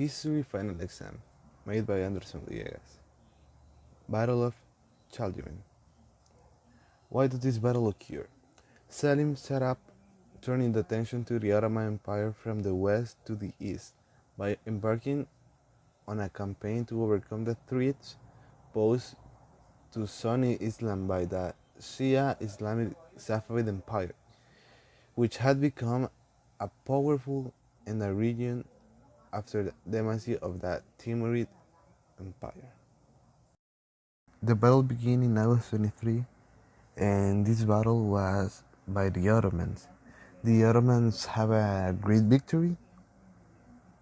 History Final Exam, made by Anderson Villegas. Battle of Chaldiran. Why did this battle occur? Selim set up, turning the attention to the Ottoman Empire from the west to the east by embarking on a campaign to overcome the threats posed to Sunni Islam by the Shia Islamic Safavid Empire, which had become a powerful in the region after the demise of the Timurid Empire. The battle began in August 23, and this battle was by the Ottomans. The Ottomans have a great victory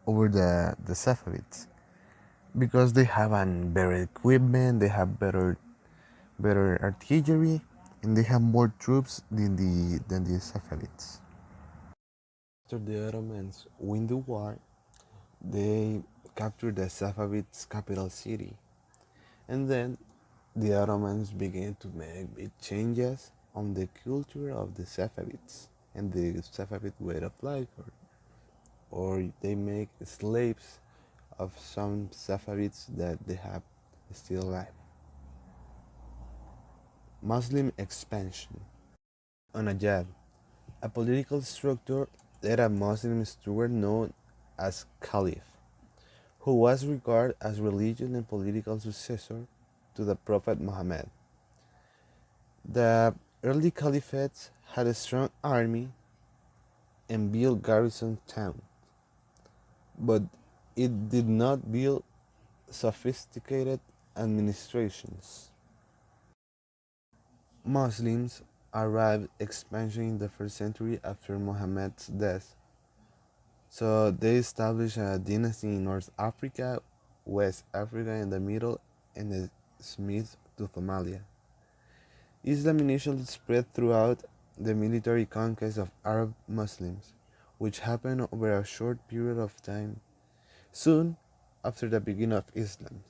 over the Safavids because they have better equipment, they have better artillery, and they have more troops than the Safavids. After the Ottomans win the war, they captured the Safavids' capital city, and then the Ottomans began to make big changes on the culture of the Safavids and the Safavid way of life, or they make slaves of some Safavids that they have still alive. Muslim expansion. Onajad, a political structure that a Muslim steward known as Caliph, who was regarded as religious and political successor to the Prophet Muhammad. The early caliphates had a strong army and built garrison towns, but it did not build sophisticated administrations. Muslims arrived expansion in the first century after Muhammad's death, so they established a dynasty in North Africa, West Africa, and the Middle, and the Smith to Somalia. Islam initially spread throughout the military conquest of Arab Muslims, which happened over a short period of time, soon after the beginning of Islam.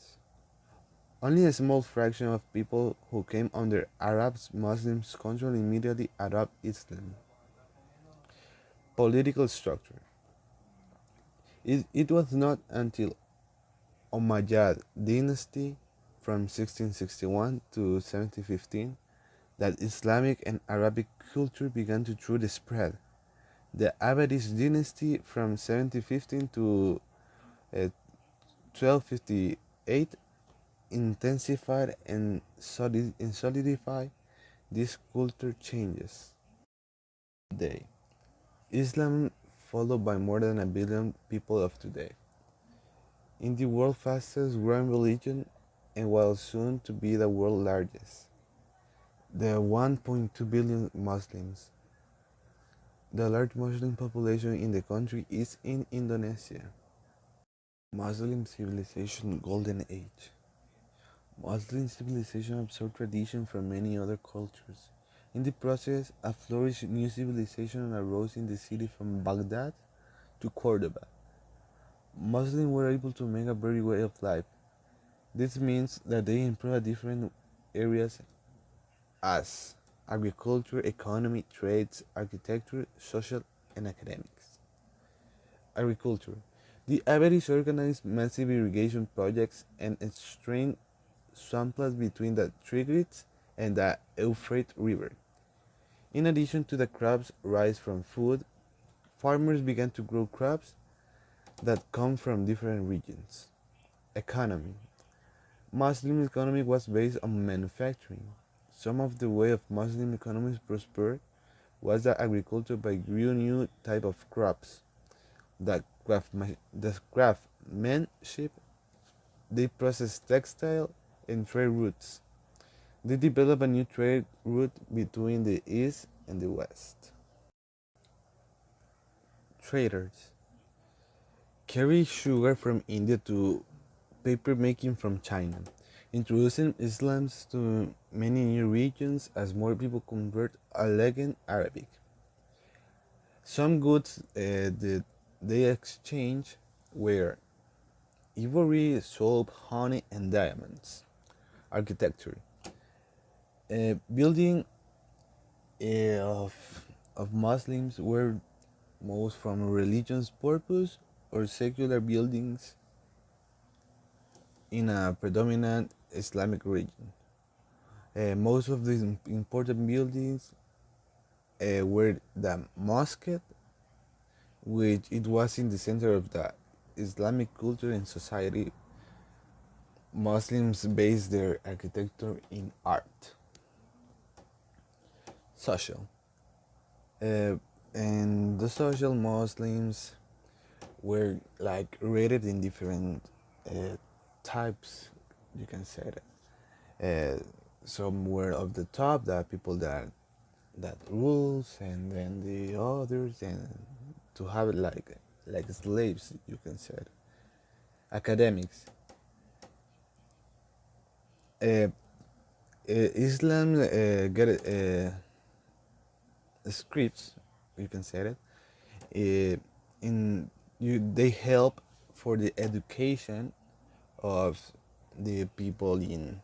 Only a small fraction of people who came under Arab Muslims' control immediately adopted Islam. Political structure. It was not until Umayyad dynasty from 1661 to 1715 that Islamic and Arabic culture began to truly spread. The Abbasid dynasty from 1715 to 1258 intensified and solidified these culture changes. Today, Islam followed by more than a billion people of today. In the world's fastest growing religion and will soon to be the world's largest. The 1.2 billion Muslims. The large Muslim population in the country is in Indonesia. Muslim civilization golden age. Muslim civilization absorbed tradition from many other cultures. In the process, a flourished new civilization arose in the city from Baghdad to Cordoba. Muslims were able to make a better way of life. This means that they improved different areas as agriculture, economy, trades, architecture, social, and academics. Agriculture. The Aberis organized massive irrigation projects and strained swamplands between the Tigris and the Euphrates River. In addition to the crops raised from food, farmers began to grow crops that come from different regions. Economy. Muslim economy was based on manufacturing. Some of the way of Muslim economies prospered was that agriculture by grew new type of crops. The craftsmanship, they processed textile and trade routes. They developed a new trade route between the East and the West. Traders carry sugar from India to paper making from China, introducing Islam to many new regions as more people convert elegant Arabic. Some goods that they exchange were ivory, soap, honey, and diamonds. Architecture. Building of Muslims were most from religious purpose or secular buildings in a predominant Islamic region. Most of these important buildings were the mosque, which it was in the center of the Islamic culture and society. Muslims base their architecture in art. Social. Uh, and the social Muslims were like rated in different types, you can say that. Some were of the top, the people that rules, and then the others, and to have it like slaves, you can say it. Academics. Uh, Islam get scripts, you can say it. In they help for the education of the people in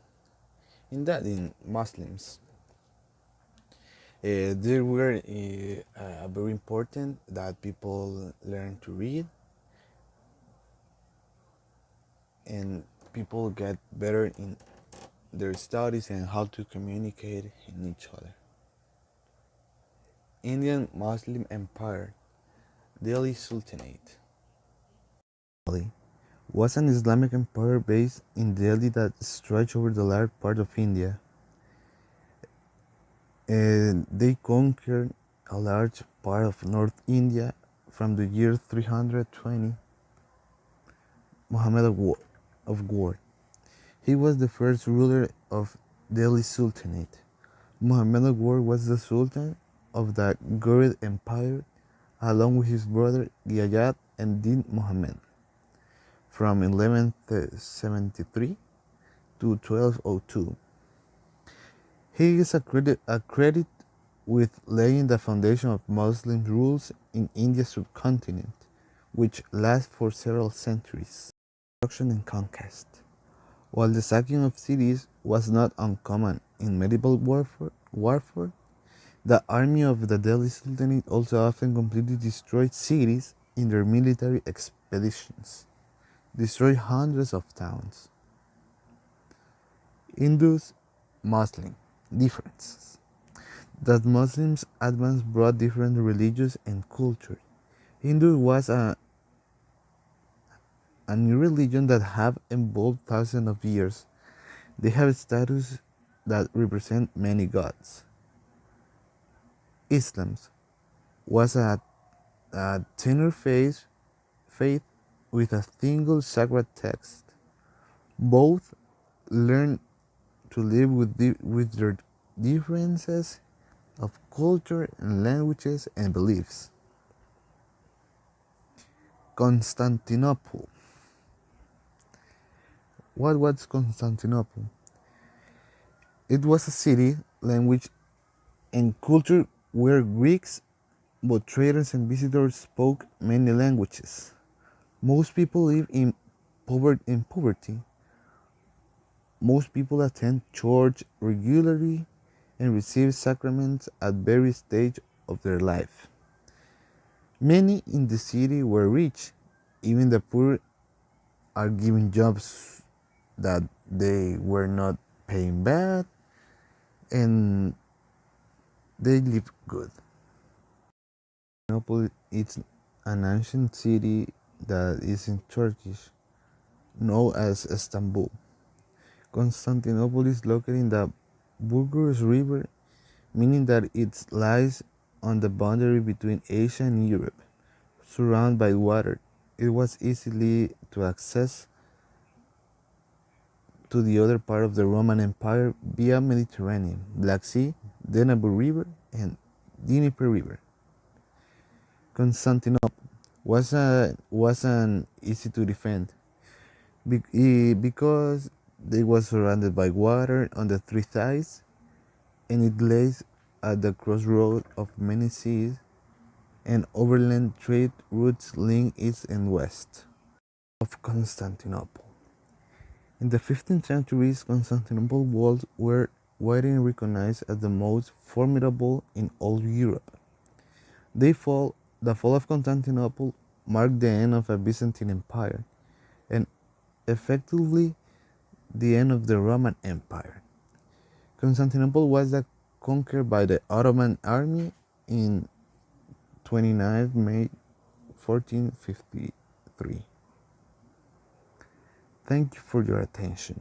Muslims. They were very important that people learn to read and people get better in their studies and how to communicate in each other. Indian Muslim Empire, Delhi Sultanate. Delhi was an Islamic empire based in Delhi that stretched over the large part of India. They conquered a large part of North India from the year 320. Muhammad of Ghor. He was the first ruler of Delhi Sultanate. Muhammad of Ghor was the Sultan of the Ghurid Empire along with his brother Ghiyad and Din Muhammad from 1173 to 1202. He is accredited with laying the foundation of Muslim rules in India's subcontinent, which lasts for several centuries. Destruction and conquest. While the sacking of cities was not uncommon in medieval warfare, the army of the Delhi Sultanate also often completely destroyed cities in their military expeditions, destroyed hundreds of towns. Hindus, Muslim differences. That Muslims advance brought different religions and cultures. Hindu was a new religion that have evolved thousands of years. They have statues that represent many gods. Islam was a tenor faith with a single sacred text. Both learn to live with their differences of culture and languages and beliefs. Constantinople. What was Constantinople? It was a city, language, and culture where Greeks, both traders and visitors, spoke many languages. Most people live in poverty. Most people attend church regularly and receive sacraments at various stages of their life. Many in the city were rich. Even the poor are given jobs that they were not paying bad, and they live good. Constantinople is an ancient city that is in Turkish, known as Istanbul. Constantinople is located in the Burgos River, meaning that it lies on the boundary between Asia and Europe. Surrounded by water, it was easily to access to the other part of the Roman Empire via Mediterranean, Black Sea, Danube River, and Dnieper River. Constantinople wasn't easy to defend because they was surrounded by water on the three sides, and it lays at the crossroad of many seas, and overland trade routes link east and west of Constantinople. In the 15th century, Constantinople walls were widely recognized as the most formidable in all Europe. The fall of Constantinople marked the end of a Byzantine Empire and effectively The end of the Roman Empire. Constantinople was conquered by the Ottoman army in 29 May 1453. Thank you for your attention.